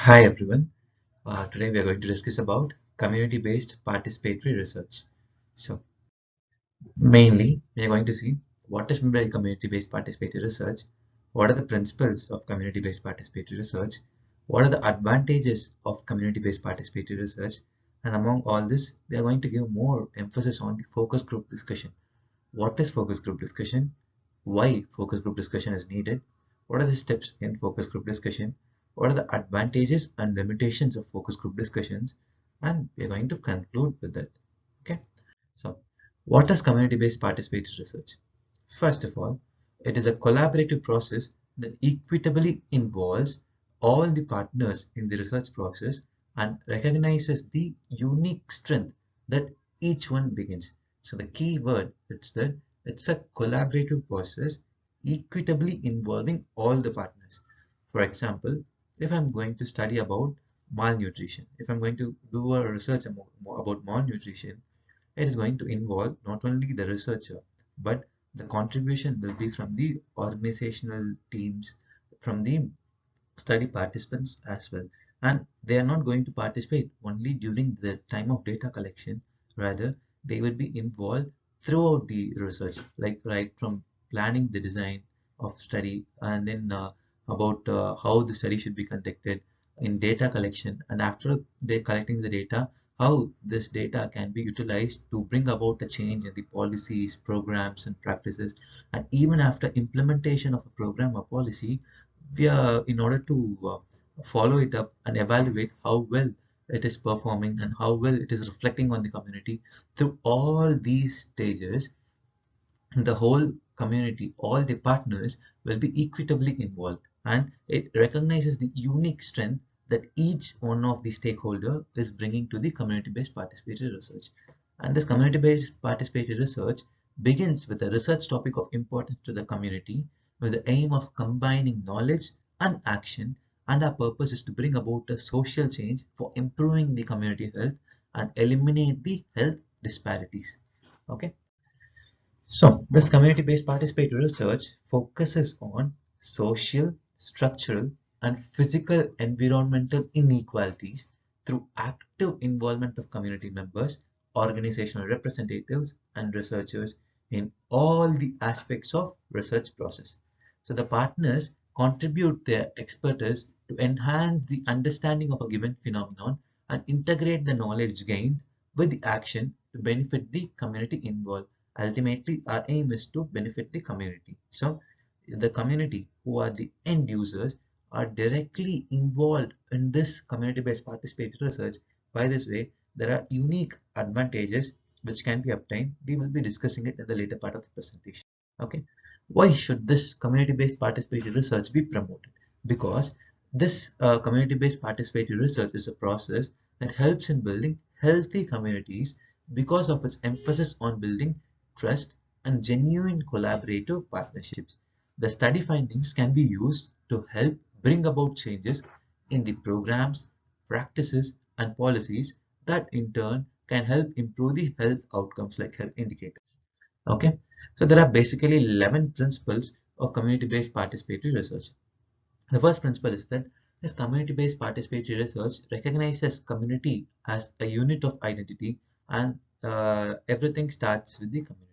Hi everyone. Today we are going to discuss about community-based participatory research. So mainly we are going to see what is meant by community-based participatory research, what are the principles of community-based participatory research, what are the advantages of community-based participatory research, and among all this we are going to give more emphasis on the focus group discussion. What is focus group discussion? Why focus group discussion is needed? What are the steps in focus group discussion? What are the advantages and limitations of focus group discussions? And we're going to conclude with that. Okay. So, what is community-based participatory research? First of all, it is a collaborative process that equitably involves all the partners in the research process and recognizes the unique strength that each one begins. So the key word is that it's a collaborative process equitably involving all the partners. For example, if I'm going to study about malnutrition, if I'm going to do a research about malnutrition, it is going to involve not only the researcher, but the contribution will be from the organizational teams, from the study participants as well. And they are not going to participate only during the time of data collection. Rather, they will be involved throughout the research, like right from planning the design of study and then about how the study should be conducted in data collection. And after they collecting the data, how this data can be utilized to bring about a change in the policies, programs, and practices. And even after implementation of a program or policy, we are in order to follow it up and evaluate how well it is performing and how well it is reflecting on the community through all these stages. The whole community, all the partners will be equitably involved, and it recognizes the unique strength that each one of the stakeholder is bringing to the community-based participatory research. And this community-based participatory research begins with a research topic of importance to the community with the aim of combining knowledge and action, and our purpose is to bring about a social change for improving the community health and eliminate the health disparities. Okay. So, this community-based participatory research focuses on social, structural, and physical environmental inequalities through active involvement of community members, organizational representatives, and researchers in all the aspects of research process. So, the partners contribute their expertise to enhance the understanding of a given phenomenon and integrate the knowledge gained with the action to benefit the community involved. Ultimately, our aim is to benefit the community. So the community, who are the end users, are directly involved in this community-based participatory research. By this way, there are unique advantages which can be obtained. We will be discussing it in the later part of the presentation. Okay. Why should this community-based participatory research be promoted? Because this community-based participatory research is a process that helps in building healthy communities because of its emphasis on building trust, and genuine collaborative partnerships. The study findings can be used to help bring about changes in the programs, practices, and policies that in turn can help improve the health outcomes like health indicators. Okay, so there are basically 11 principles of community-based participatory research. The first principle is that this community-based participatory research recognizes community as a unit of identity, and everything starts with the community.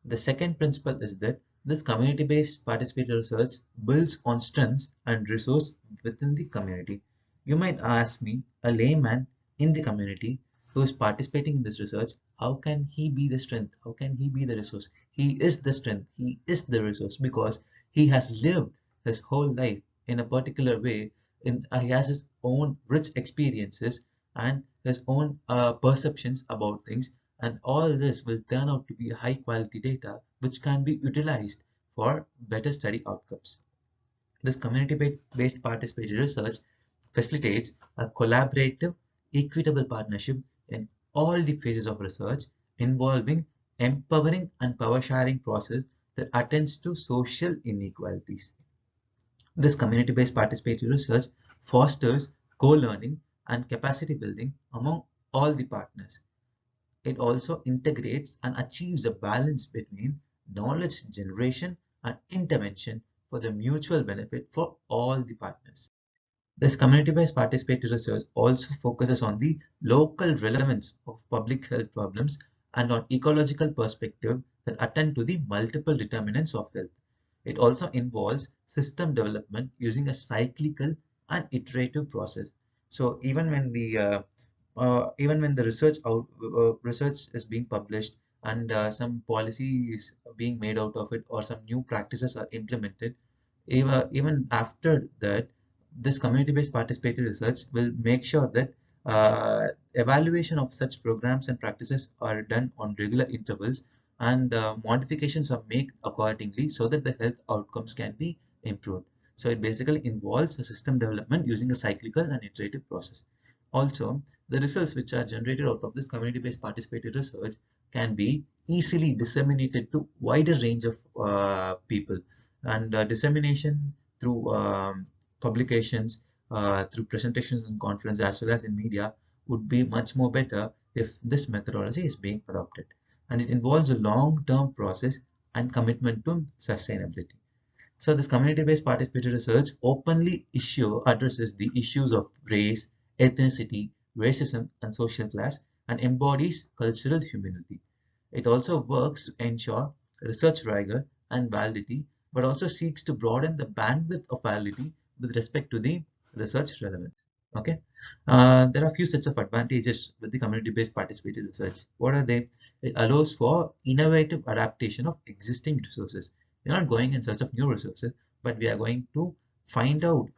The second principle is that this community-based participatory research builds on strengths and resources within the community. You might ask me, a layman in the community who is participating in this research, how can he be the strength? How can he be the resource? He is the strength. He is the resource because he has lived his whole life in a particular way. He has his own rich experiences and his own perceptions about things, and all this will turn out to be high quality data which can be utilized for better study outcomes. This community-based participatory research facilitates a collaborative, equitable partnership in all the phases of research involving empowering and power sharing process that attends to social inequalities. This community-based participatory research fosters co-learning and capacity building among all the partners. It also integrates and achieves a balance between knowledge generation and intervention for the mutual benefit for all the partners. This community-based participatory research also focuses on the local relevance of public health problems and on ecological perspective that attend to the multiple determinants of health. It also involves system development using a cyclical and iterative process. So even when the research is being published and some policy is being made out of it or some new practices are implemented, even after that, this community-based participatory research will make sure that evaluation of such programs and practices are done on regular intervals and modifications are made accordingly so that the health outcomes can be improved. So it basically involves a system development using a cyclical and iterative process. Also, the results which are generated out of this community-based participatory research can be easily disseminated to wider range of people, and dissemination through publications, through presentations and conference as well as in media would be much more better if this methodology is being adopted. And it involves a long-term process and commitment to sustainability. So this community-based participatory research openly addresses the issues of race, ethnicity, racism, and social class, and embodies cultural humility. It also works to ensure research rigor and validity, but also seeks to broaden the bandwidth of validity with respect to the research relevance. Okay, there are a few sets of advantages with the community-based participatory research. What are they? It allows for innovative adaptation of existing resources. We're not going in search of new resources, but we are going to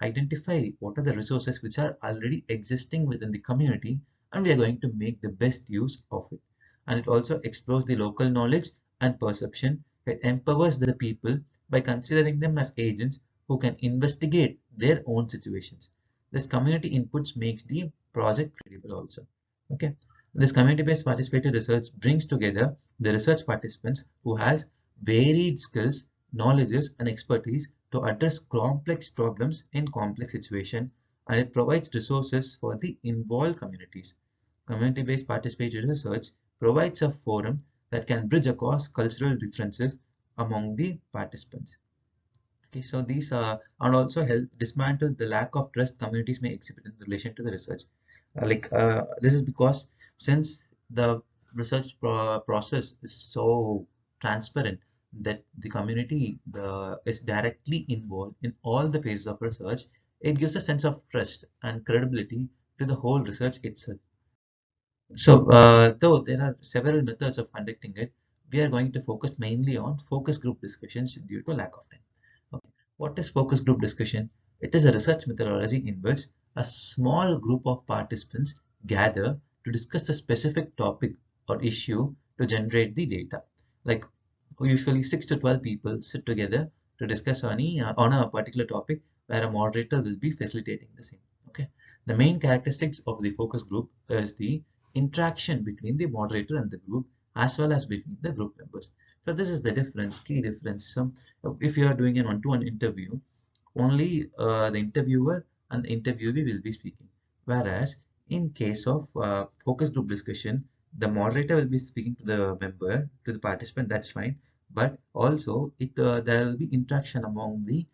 identify what are the resources which are already existing within the community, and we are going to make the best use of it. And it also explores the local knowledge and perception. It empowers the people by considering them as agents who can investigate their own situations. This community inputs makes the project credible also. Okay. This community-based participatory research brings together the research participants who has varied skills, knowledges, and expertise to address complex problems in complex situations, and it provides resources for the involved communities. Community-based participatory research provides a forum that can bridge across cultural differences among the participants. Okay, so these and also help dismantle the lack of trust communities may exhibit in relation to the research. This is because since the process is so transparent that the community is directly involved in all the phases of research, it gives a sense of trust and credibility to the whole research itself. So, though there are several methods of conducting it, we are going to focus mainly on focus group discussions due to lack of time. Okay. What is focus group discussion? It is a research methodology in which a small group of participants gather to discuss a specific topic or issue to generate the data. Like usually 6 to 12 people sit together to discuss on a particular topic where a moderator will be facilitating the same. Okay. The main characteristics of the focus group is the interaction between the moderator and the group as well as between the group members. So this is the key difference. So if you are doing an one-to-one interview, only the interviewer and the interviewee will be speaking. Whereas in case of focus group discussion, the moderator will be speaking to the member, to the participant, that's fine. But also there will be interaction among the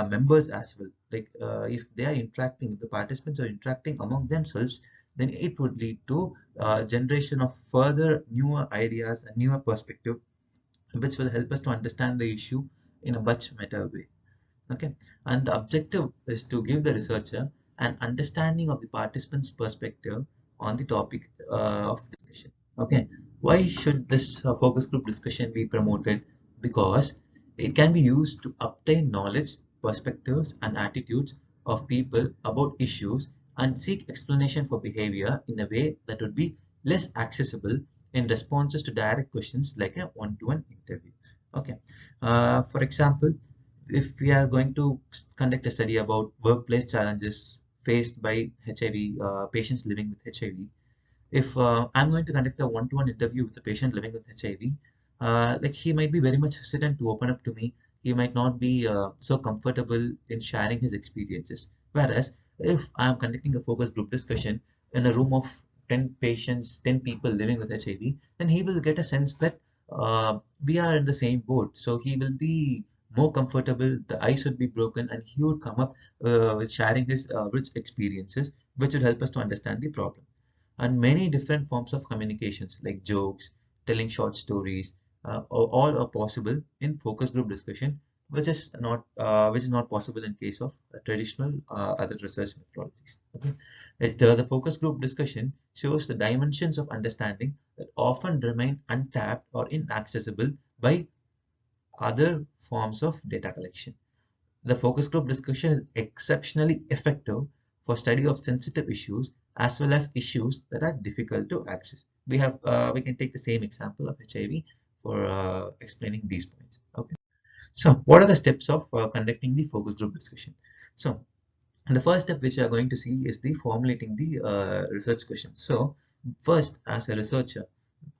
members as well. If they are interacting, if the participants are interacting among themselves, then it would lead to generation of further newer ideas and newer perspective, which will help us to understand the issue in a much better way. Okay, and the objective is to give the researcher an understanding of the participant's perspective on the topic of discussion. Okay, why should this focus group discussion be promoted? Because it can be used to obtain knowledge, perspectives, and attitudes of people about issues and seek explanation for behavior in a way that would be less accessible in responses to direct questions like a one-to-one interview. Okay, for example, if we are going to conduct a study about workplace challenges faced by HIV patients living with HIV, if I'm going to conduct a one-to-one interview with a patient living with HIV, like he might be very much hesitant to open up to me. He might not be so comfortable in sharing his experiences. Whereas if I'm conducting a focus group discussion in a room of 10 patients, 10 people living with HIV, then he will get a sense that we are in the same boat. So he will be more comfortable, the ice would be broken, and he would come up with sharing his rich experiences, which would help us to understand the problem. And many different forms of communications like jokes, telling short stories, all are possible in focus group discussion, which is not possible in case of traditional other research methodologies. Okay. The focus group discussion shows the dimensions of understanding that often remain untapped or inaccessible by other forms of data collection. The focus group discussion is exceptionally effective for study of sensitive issues as well as issues that are difficult to access. We can take the same example of HIV for explaining these points. Okay. So what are the steps of conducting the focus group discussion? So the first step which we are going to see is the formulating the research question. So first, as a researcher,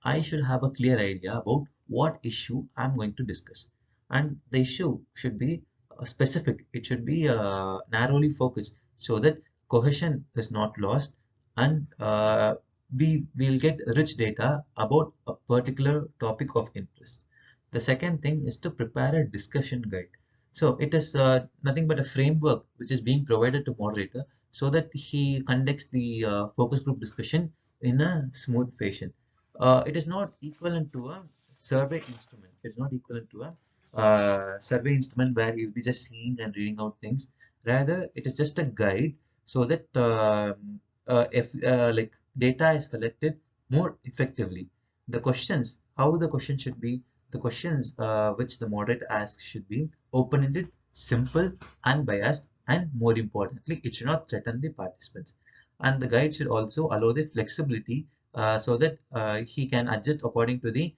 I should have a clear idea about what issue I'm going to discuss. And the issue should be specific. It should be narrowly focused so that cohesion is not lost, and we will get rich data about a particular topic of interest. The second thing is to prepare a discussion guide. So it is nothing but a framework which is being provided to moderator so that he conducts the focus group discussion in a smooth fashion. It is not equivalent to a survey instrument. It's not equivalent to a survey instrument where you'll be just seeing and reading out things. Rather, it is just a guide so that if like data is collected more effectively. The questions, how the question should be, the questions which the moderator asks should be open-ended, simple, unbiased, and more importantly, it should not threaten the participants. And the guide should also allow the flexibility so that he can adjust according to the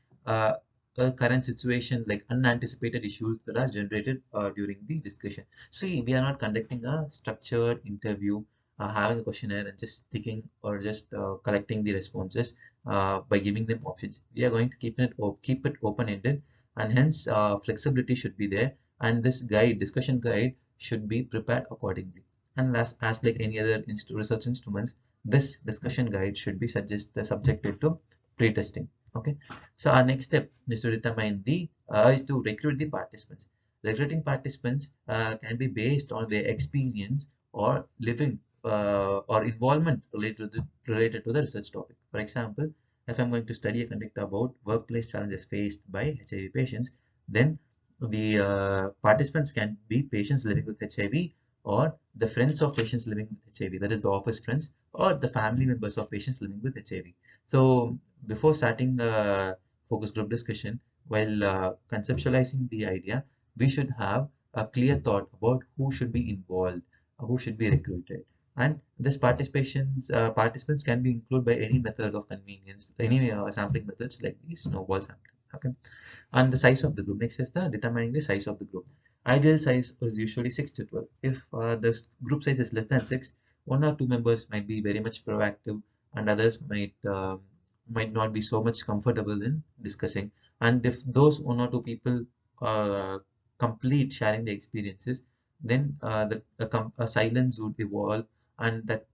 current situation, like unanticipated issues that are generated during the discussion. See, we are not conducting a structured interview, having a questionnaire and just sticking or just collecting the responses by giving them options. We are going to keep it open-ended, and hence flexibility should be there. And this guide, discussion guide, should be prepared accordingly. And as like any other research instruments, this discussion guide should be subjected to pre-testing. Okay. So our next step is to determine is to recruit the participants. Recruiting participants can be based on their experience or living or involvement related to the research topic. For example, if I'm going to study a conduct about workplace challenges faced by HIV patients, then the participants can be patients living with HIV or the friends of patients living with HIV, that is the office friends or the family members of patients living with HIV. So before starting focus group discussion, while conceptualizing the idea, we should have a clear thought about who should be involved, who should be recruited. And this participants can be included by any method of convenience, any sampling methods like the snowball sampling. Okay. And the size of the group. Next is the determining the size of the group. Ideal size is usually 6 to 12. If the group size is less than 6, one or two members might be very much proactive, and others might not be so much comfortable in discussing. And if those one or two people complete sharing the experiences, then a silence would evolve, and that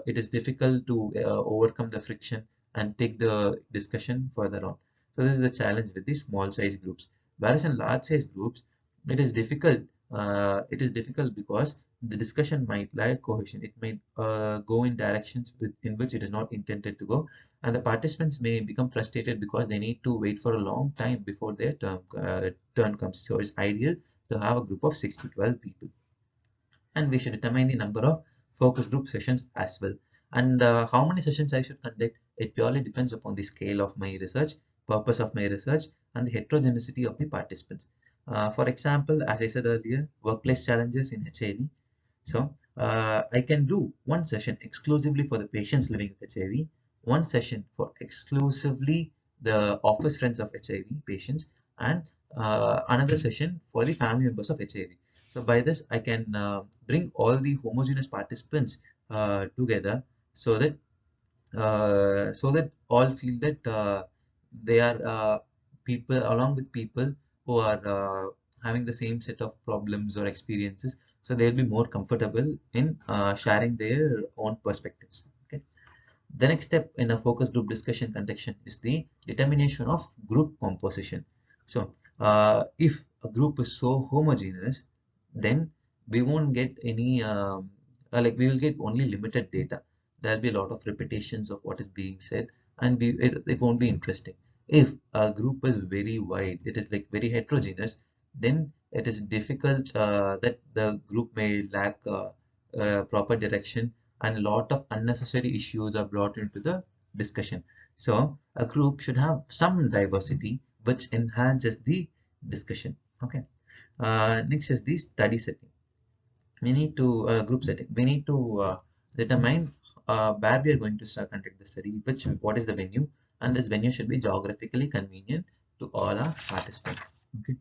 it is difficult to overcome the friction and take the discussion further on. So this is the challenge with these small size groups. Whereas in large size groups, it is difficult. It is difficult because the discussion might lack cohesion. It might go in directions in which it is not intended to go, and the participants may become frustrated because they need to wait for a long time before their turn comes. So it's ideal to have a group of 6 to 12 people, and we should determine the number of focus group sessions as well. And how many sessions I should conduct, it purely depends upon the scale of my research, purpose of my research, and the heterogeneity of the participants. For example, as I said earlier, workplace challenges in HIV. So I can do one session exclusively for the patients living with HIV, one session for exclusively the office friends of HIV patients, and another session for the family members of HIV. So by this, I can bring all the homogeneous participants together so that all feel that they are people along with people who are having the same set of problems or experiences, so they'll be more comfortable in sharing their own perspectives. Okay. The next step in a focus group discussion conduction is the determination of group composition. So if a group is so homogeneous, then we won't get any like we will get only limited data. There'll be a lot of repetitions of what is being said, and it won't be interesting. If a group is very wide, it is like very heterogeneous, then it is difficult that the group may lack proper direction, and a lot of unnecessary issues are brought into the discussion. So a group should have some diversity which enhances the discussion. Okay. Next is the study setting. We need to group setting. We need to determine where we are going to start conduct the study, what is the venue, and this venue should be geographically convenient to all our participants. Okay.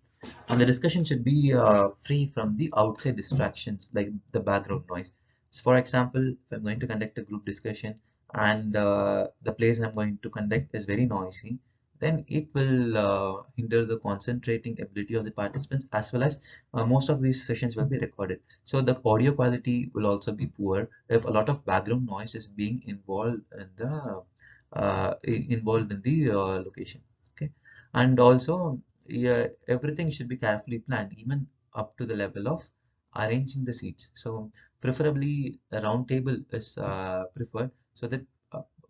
And the discussion should be free from the outside distractions like the background noise. So for example, if I'm going to conduct a group discussion and the place I'm going to conduct is very noisy, then it will hinder the concentrating ability of the participants, as well as most of these sessions will be recorded. So the audio quality will also be poor if a lot of background noise is being involved in the location. Okay. And also, yeah, everything should be carefully planned, even up to the level of arranging the seats. So preferably a round table is preferred, so that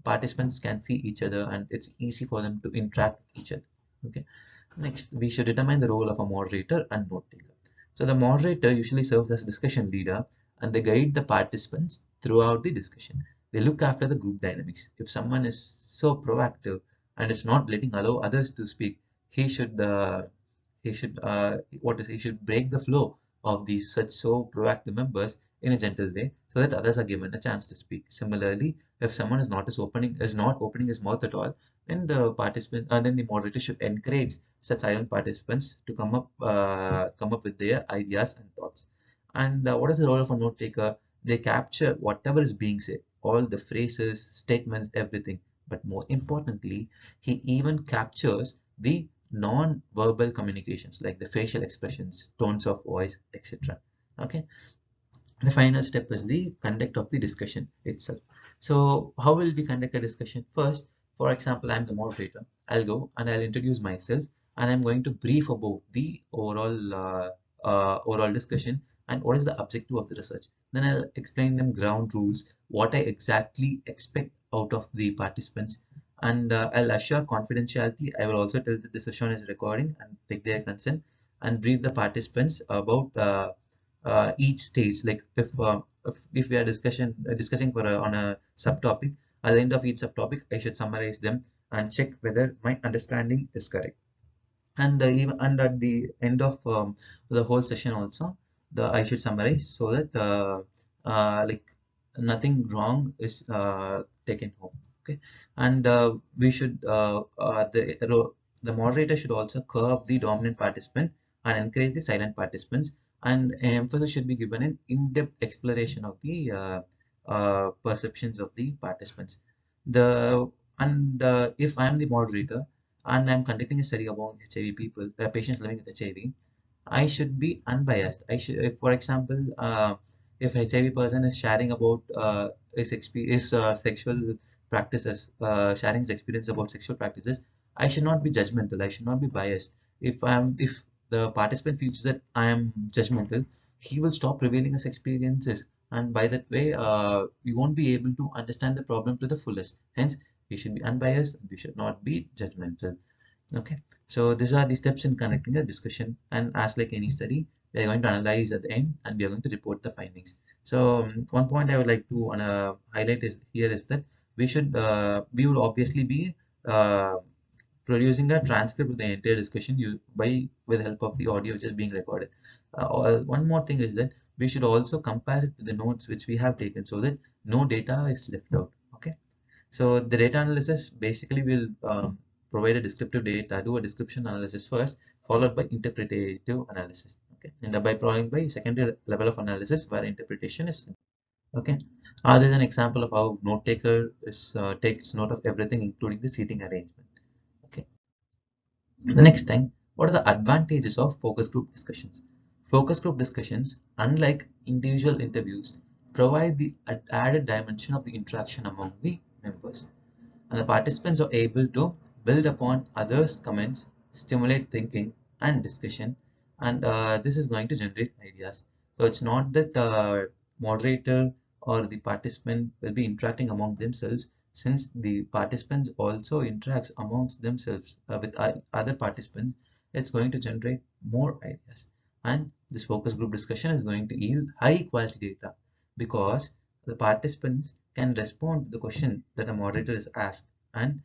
participants can see each other and it's easy for them to interact with each other. Okay. Next, we should determine the role of a moderator and note taker. So the moderator usually serves as discussion leader, and they guide the participants throughout the discussion. They look after the group dynamics. If someone is so proactive and is not letting allow others to speak, he should he should break the flow of these such so proactive members in a gentle way, so that others are given a chance to speak. Similarly, if someone is not opening his mouth at all, then the moderator should encourage such silent participants to come up with their ideas and thoughts. And what is the role of a note taker? They capture whatever is being said, all the phrases, statements, everything. But more importantly, he even captures the non-verbal communications like the facial expressions, tones of voice, etc. Okay. The final step is the conduct of the discussion itself. So how will we conduct a discussion? First, for example, I'm the moderator. I'll go and I'll introduce myself, and I'm going to brief about the overall discussion and what is the objective of the research. Then I'll explain them ground rules, what I exactly expect out of the participants, and I'll assure confidentiality. I will also tell that the session is recording and take their consent, and brief the participants about each stage. Like if we are discussing on a subtopic, at the end of each subtopic, I should summarize them and check whether my understanding is correct. And even and at the end of the whole session also, I should summarize so that like nothing wrong is taken home. Okay. And we should the moderator should also curb the dominant participant and encourage the silent participants, and emphasis should be given in in-depth exploration of the perceptions of the participants. The and If I am the moderator and I'm conducting a study about HIV people, patients living with HIV, I should be unbiased. If, for example, if HIV person is sharing about his sexual practices, sharing his experience about sexual practices, I should not be judgmental. I should not be biased. If the participant feels that I am judgmental, he will stop revealing his experiences, and by that way, we won't be able to understand the problem to the fullest. Hence, we should be unbiased. We should not be judgmental. Okay, so these are the steps in conducting a discussion, and as like any study, we are going to analyze at the end and we are going to report the findings. So one point I would like to highlight is that we would obviously be uh, producing a transcript of the entire discussion with the help of the audio which is being recorded. One more thing is that we should also compare it to the notes which we have taken, so that no data is left out. Okay. So the data analysis basically will provide a descriptive data, do a description analysis first, followed by interpretative analysis. Okay, and by following by secondary level of analysis where interpretation is. Okay, there's an example of how note taker takes note of everything, including the seating arrangement. Okay, the next thing, what are the advantages of focus group discussions? Focus group discussions, unlike individual interviews, provide the added dimension of the interaction among the members, and the participants are able to build upon others' comments, stimulate thinking and discussion, and this is going to generate ideas. So it's not that moderator or the participant will be interacting among themselves, since the participants also interacts amongst themselves with other participants. It's going to generate more ideas, and this focus group discussion is going to yield high quality data because the participants can respond to the question that a moderator is asked, and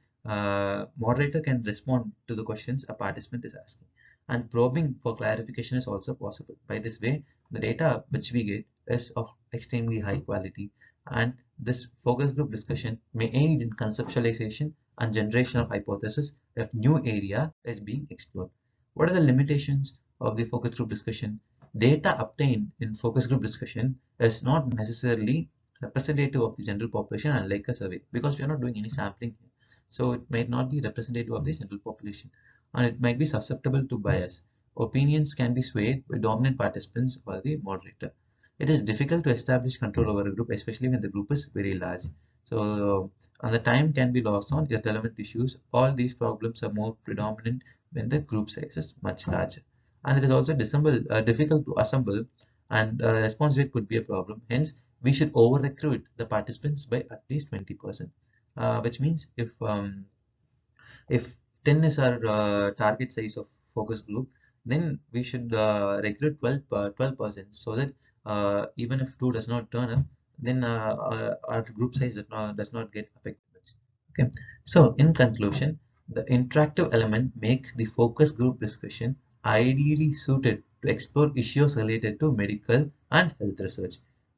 moderator can respond to the questions a participant is asking, and probing for clarification is also possible. By this way, the data which we get is of extremely high quality, and this focus group discussion may aid in conceptualization and generation of hypothesis if new area is being explored. What are the limitations of the focus group discussion? Data obtained in focus group discussion is not necessarily representative of the general population, unlike a survey, because we are not doing any sampling here. So it might not be representative of the general population, and it might be susceptible to bias. Opinions can be swayed by dominant participants or the moderator. It is difficult to establish control over a group, especially when the group is very large. So, and the time can be lost on irrelevant issues. All these problems are more predominant when the group size is much larger. And it is also difficult to assemble, and response rate could be a problem. Hence, we should over recruit the participants by at least 20%, which means if 10 is our target size of focus group, then we should recruit 12%, so that even if 2 does not turn up, then our group size does not get affected. Okay, so in conclusion, the interactive element makes the focus group discussion ideally suited to explore issues related to medical and health research.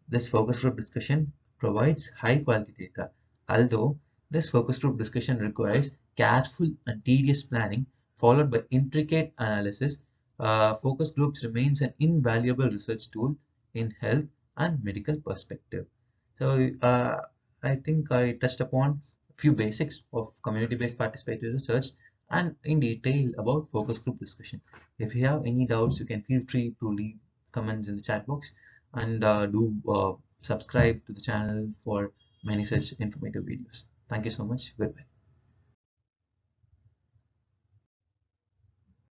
This focus group discussion provides high quality data, although this focus group discussion requires careful and tedious planning followed by intricate analysis. Focus groups remains an invaluable research tool in health and medical perspective. So I think I touched upon a few basics of community-based participatory research and in detail about focus group discussion. If you have any doubts, you can feel free to leave comments in the chat box, and do subscribe to the channel for many such informative videos. Thank you so much. Goodbye.